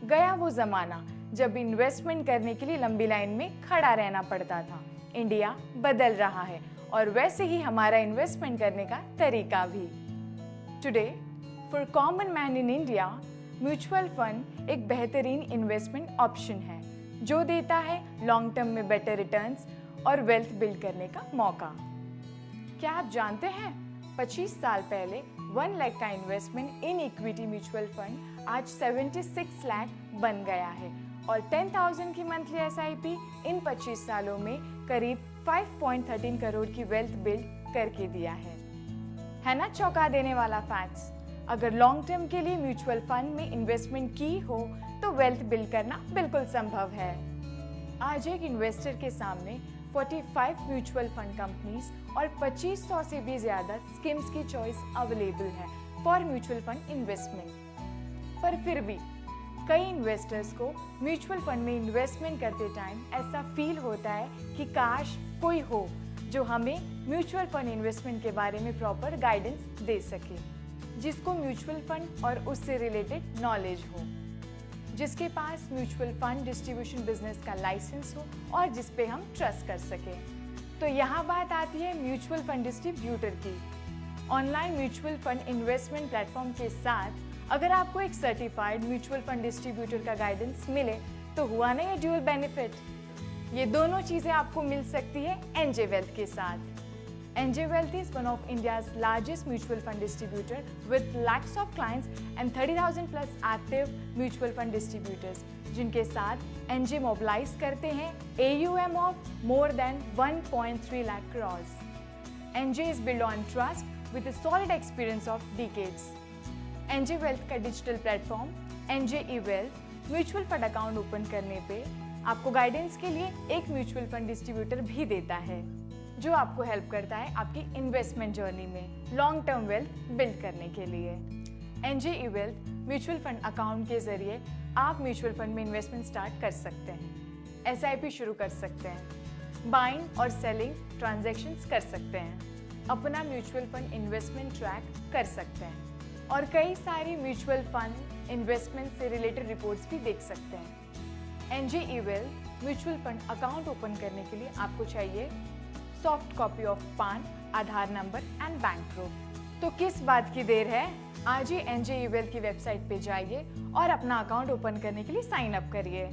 गया वो जमाना जब इन्वेस्टमेंट करने के लिए लंबी लाइन में खड़ा रहना पड़ता था। इंडिया बदल रहा है और वैसे ही हमारा इन्वेस्टमेंट करने का तरीका भी। Today for common man in India, mutual fund एक बेहतरीन इन्वेस्टमेंट ऑप्शन है जो देता है लॉन्ग टर्म में बेटर रिटर्न्स और वेल्थ बिल्ड करने का मौका। क्या आप जानते हैं 25 साल पहले 1 लाख का investment in equity mutual fund आज 76 लाख बन गया है और 10,000 की मंथली SIP इन 25 सालों में करीब 5.13 करोड़ की वेल्थ बिल्ड करके दिया है ना चौंका देने वाला फैक्ट्स। अगर लॉन्ग टर्म के लिए म्यूचुअल फंड में इन्वेस्टमेंट की हो तो वेल्थ बिल्ड करना बिल्कुल संभव है। आज एक इन्वेस्टर के सामने 45 म्यूचुअल फंड कंपनीज और 2500 से भी ज्यादा स्कीम्स की चॉइस अवेलेबल है फॉर म्यूचुअल फंड इन्वेस्टमेंट। पर फिर भी कई इन्वेस्टर्स को म्यूचुअल फंड में इन्वेस्टमेंट करते टाइम ऐसा फील होता है कि काश कोई हो जो हमें म्यूचुअल फंड इन्वेस्टमेंट के बारे में प्रॉपर गाइडेंस दे सके, जिसको म्यूचुअल फंड और उससे रिलेटेड नॉलेज हो, जिसके पास म्यूचुअल फंड डिस्ट्रीब्यूशन बिजनेस का लाइसेंस हो और जिस पे हम ट्रस्ट कर सके। तो यहाँ बात आती है म्यूचुअल फंड डिस्ट्रीब्यूटर की। Online mutual fund investment platform के साथ अगर आपको एक सर्टिफाइड म्यूचुअल फंड डिस्ट्रीब्यूटर का गाइडेंस मिले तो हुआ ना ये ड्यूअल बेनिफिट। ये दोनों चीजें आपको मिल सकती है NJ Wealth के साथ। NJ Wealth is one of India's largest mutual fund distributor with lakhs of clients and 30,000 plus active mutual fund distributors, जिनके साथ NJ mobilize करते हैं AUM of more than 1.3 lakh crores. NJ is built on trust with a solid experience of decades. NJ Wealth का digital platform NJ eWealth mutual fund account open करने पे आपको guidance के लिए एक म्यूचुअल फंड डिस्ट्रीब्यूटर भी देता है जो आपको हेल्प करता है आपकी इन्वेस्टमेंट जर्नी में लॉन्ग टर्म वेल्थ बिल्ड करने के लिए। NJ eWealth mutual fund account के जरिए आप म्यूचुअल फंड में इन्वेस्टमेंट स्टार्ट कर सकते हैं, SIP शुरू कर सकते हैं, बाइंग और सेलिंग ट्रांजैक्शंस कर सकते हैं, अपना म्यूचुअल फंड इन्वेस्टमेंट ट्रैक कर सकते हैं और कई सारी म्यूचुअल फंड इन्वेस्टमेंट से रिलेटेड रिपोर्ट्स भी देख सकते हैं। NJ eWealth mutual fund account open करने के लिए आपको चाहिए सॉफ्ट कॉपी ऑफ पान, आधार नंबर एंड बैंक प्रूफ। तो किस बात की देर है, आज ही NJ eWealth की वेबसाइट पे जाइए और अपना अकाउंट ओपन करने के लिए साइन अप करिए।